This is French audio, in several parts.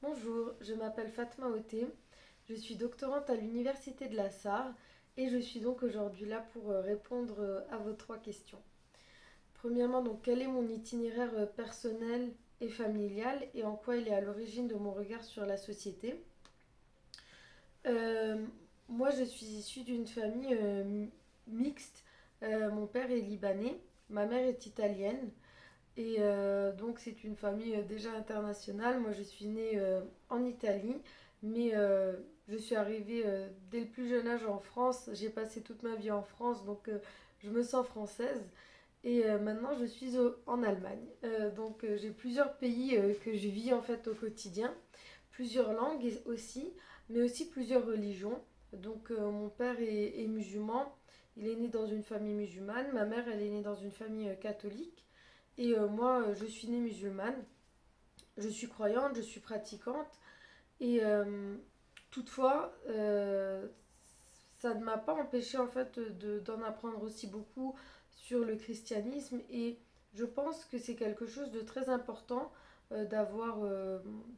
Bonjour, je m'appelle Fatma Oté, je suis doctorante à l'Université de la Sarre et je suis donc aujourd'hui là pour répondre à vos trois questions. Premièrement, donc, quel est mon itinéraire personnel et familial et en quoi il est à l'origine de mon regard sur la société? Euh, Moi, je suis issue d'une famille mixte. Mon père est libanais, ma mère est italienne. Et donc c'est une famille déjà internationale. Moi je suis née en Italie, mais je suis arrivée dès le plus jeune âge en France. J'ai passé toute ma vie en France, donc je me sens française. Et maintenant je suis en Allemagne. Donc j'ai plusieurs pays que je vis en fait au quotidien, plusieurs langues aussi, mais aussi plusieurs religions. Donc mon père est musulman, il est né dans une famille musulmane, ma mère elle est née dans une famille catholique. Et moi, je suis née musulmane, je suis croyante, je suis pratiquante. Et toutefois, ça ne m'a pas empêché en fait d'en apprendre aussi beaucoup sur le christianisme. Et je pense que c'est quelque chose de très important d'avoir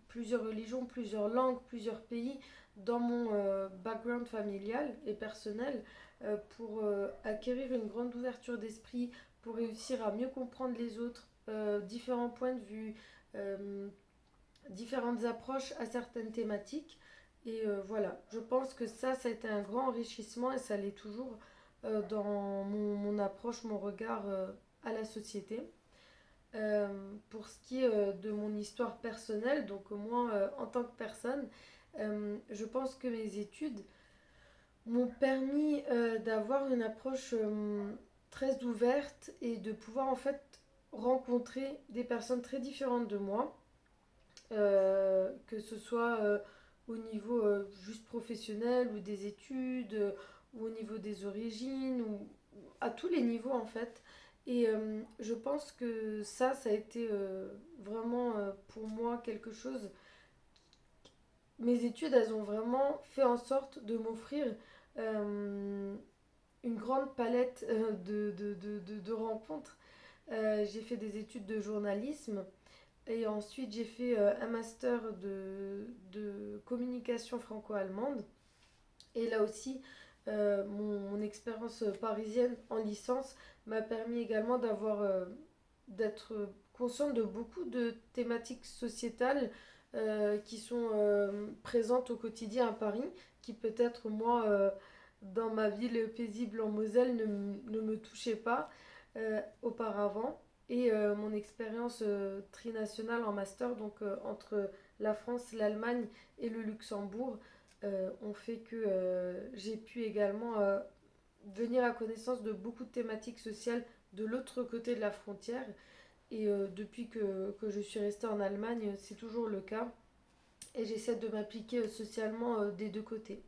plusieurs religions, plusieurs langues, plusieurs pays dans mon background familial et personnel pour acquérir une grande ouverture d'esprit, pour réussir à mieux comprendre les autres, différents points de vue, euh, différentes approches à certaines thématiques. Et voilà, je pense que ça a été un grand enrichissement et ça l'est toujours dans mon approche, mon regard à la société. Pour ce qui est de mon histoire personnelle, donc moi en tant que personne, je pense que mes études m'ont permis d'avoir une approche très ouverte et de pouvoir en fait rencontrer des personnes très différentes de moi, que ce soit au niveau juste professionnel ou des études, ou au niveau des origines, ou à tous les niveaux en fait. Et je pense que ça a été vraiment pour moi quelque chose. Mes études, elles ont vraiment fait en sorte de m'offrir euh, une grande palette de rencontres. J'ai fait des études de journalisme et ensuite j'ai fait un master de communication franco-allemande. Et là aussi, mon expérience parisienne en licence m'a permis également d'être consciente de beaucoup de thématiques sociétales qui sont présentes au quotidien à Paris, qui peut-être moi, dans ma ville paisible en Moselle, ne me touchaient pas auparavant. Et mon expérience trinationale en master, donc entre la France, l'Allemagne et le Luxembourg, ont fait que j'ai pu également venir à connaissance de beaucoup de thématiques sociales de l'autre côté de la frontière. Et depuis que je suis restée en Allemagne, c'est toujours le cas. Et j'essaie de m'appliquer socialement des deux côtés.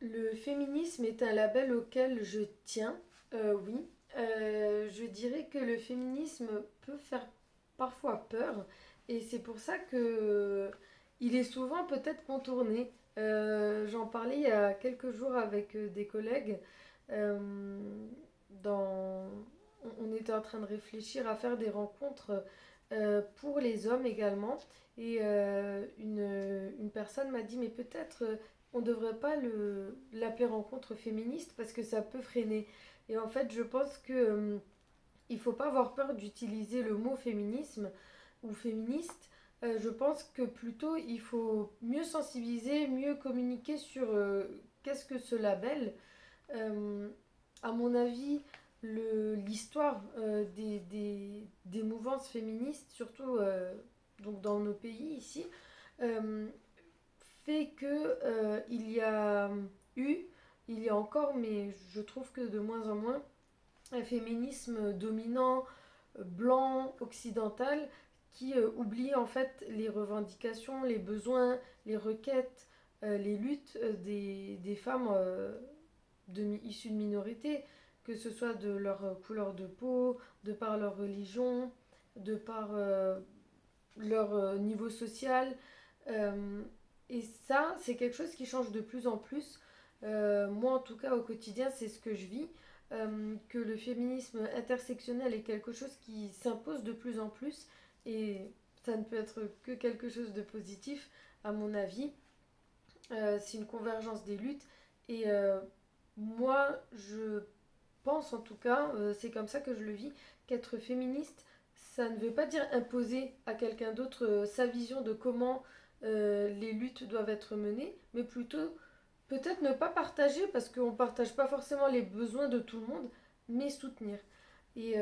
Le féminisme est un label auquel je tiens, oui. Je dirais que le féminisme peut faire parfois peur et c'est pour ça que il est souvent peut-être contourné. J'en parlais il y a quelques jours avec des collègues. euh, dans... On était en train de réfléchir à faire des rencontres pour les hommes également. Et une personne m'a dit, mais peut-être on ne devrait pas l'appeler rencontre féministe parce que ça peut freiner. Et en fait, je pense que il faut pas avoir peur d'utiliser le mot féminisme ou féministe. Je pense que plutôt il faut mieux sensibiliser, mieux communiquer sur qu'est-ce que ce label. Euh, à mon avis, l'histoire des mouvances féministes, surtout donc dans nos pays ici, euh, fait que eu, il y a encore, mais je trouve que de moins en moins, un féminisme dominant, blanc, occidental, qui oublie en fait les revendications, les besoins, les requêtes, les luttes des femmes issues de minorités, que ce soit de leur couleur de peau, de par leur religion, de par leur niveau social. Euh, et ça, c'est quelque chose qui change de plus en plus. Moi, en tout cas, au quotidien, c'est ce que je vis. Que le féminisme intersectionnel est quelque chose qui s'impose de plus en plus. Et ça ne peut être que quelque chose de positif, à mon avis. C'est une convergence des luttes. Et moi, je pense en tout cas, c'est comme ça que je le vis, qu'être féministe, ça ne veut pas dire imposer à quelqu'un d'autre sa vision de comment les luttes doivent être menées, mais plutôt peut-être ne pas partager, parce qu'on ne partage pas forcément les besoins de tout le monde, mais soutenir. Et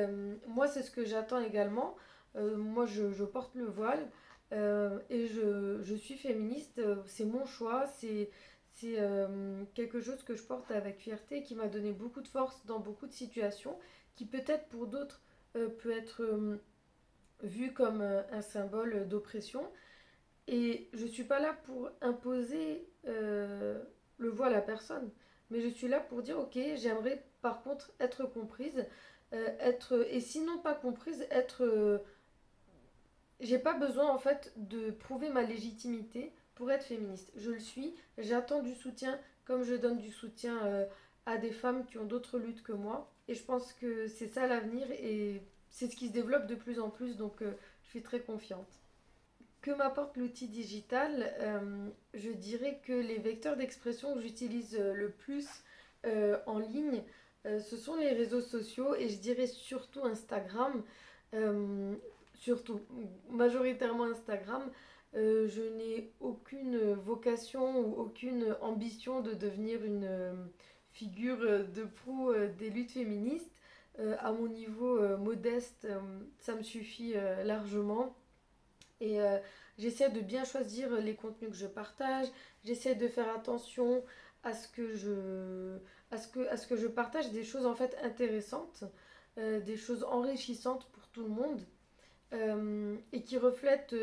moi, c'est ce que j'attends également. Moi, je porte le voile et je suis féministe. C'est mon choix. C'est quelque chose que je porte avec fierté, qui m'a donné beaucoup de force dans beaucoup de situations, qui peut-être pour d'autres peut être vu comme un symbole d'oppression. Et je ne suis pas là pour imposer le voile à personne, mais je suis là pour dire, ok, j'aimerais par contre être comprise, et sinon pas comprise, j'ai pas besoin en fait de prouver ma légitimité pour être féministe. Je le suis, j'attends du soutien comme je donne du soutien à des femmes qui ont d'autres luttes que moi. Et je pense que c'est ça l'avenir et c'est ce qui se développe de plus en plus, donc je suis très confiante. Que m'apporte l'outil digital? Je dirais que les vecteurs d'expression que j'utilise le plus en ligne, ce sont les réseaux sociaux et je dirais surtout Instagram. Euh, Surtout, majoritairement Instagram. Je n'ai aucune vocation ou aucune ambition de devenir une figure de proue des luttes féministes. À mon niveau modeste, ça me suffit largement. Et j'essaie de bien choisir les contenus que je partage. J'essaie de faire attention à ce que à ce que je partage des choses en fait intéressantes, des choses enrichissantes pour tout le monde, et qui reflètent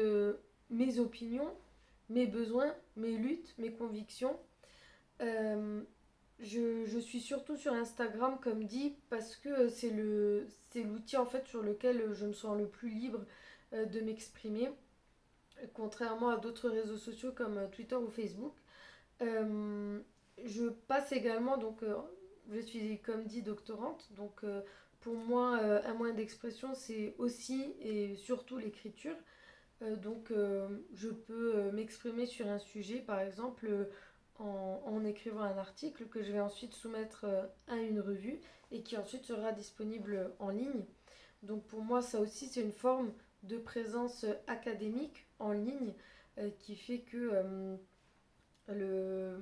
mes opinions, mes besoins, mes luttes, mes convictions. Euh, je suis surtout sur Instagram, comme dit, parce que c'est l'outil en fait sur lequel je me sens le plus libre de m'exprimer, contrairement à d'autres réseaux sociaux comme Twitter ou Facebook. Euh, je passe également, donc je suis comme dit doctorante, donc pour moi un moyen d'expression c'est aussi et surtout l'écriture. Donc je peux m'exprimer sur un sujet par exemple en écrivant un article que je vais ensuite soumettre à une revue et qui ensuite sera disponible en ligne. Donc pour moi ça aussi c'est une forme de présence académique en ligne qui fait que le,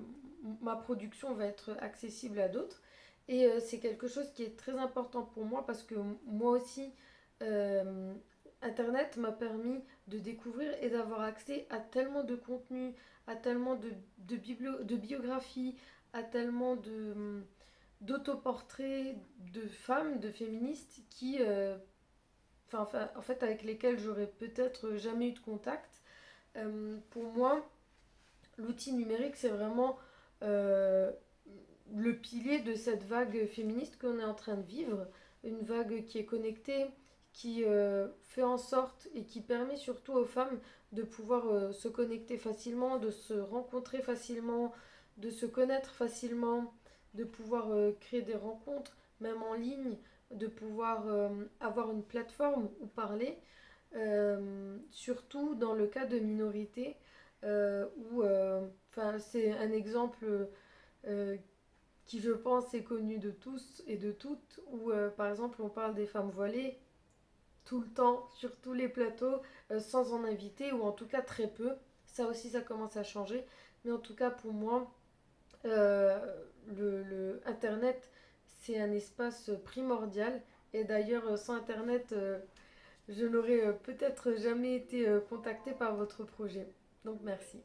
ma production va être accessible à d'autres. Et c'est quelque chose qui est très important pour moi parce que moi aussi, euh, Internet m'a permis de découvrir et d'avoir accès à tellement de contenu, à tellement de biographies, à tellement d'autoportraits de femmes, de féministes qui, en fait, avec lesquelles j'aurais peut-être jamais eu de contact. Pour moi, l'outil numérique, c'est vraiment euh, le pilier de cette vague féministe qu'on est en train de vivre. Une vague qui est connectée, qui fait en sorte et qui permet surtout aux femmes de pouvoir se connecter facilement, de se rencontrer facilement, de se connaître facilement, de pouvoir créer des rencontres, même en ligne, de pouvoir avoir une plateforme où parler, surtout dans le cas de minorités où c'est un exemple euh, qui je pense est connu de tous et de toutes, où par exemple on parle des femmes voilées tout le temps, sur tous les plateaux, sans en inviter, ou en tout cas très peu. Ça aussi ça commence à changer, mais en tout cas pour moi, euh, Internet c'est un espace primordial, et d'ailleurs sans Internet je n'aurais peut-être jamais été contactée par votre projet. Donc merci.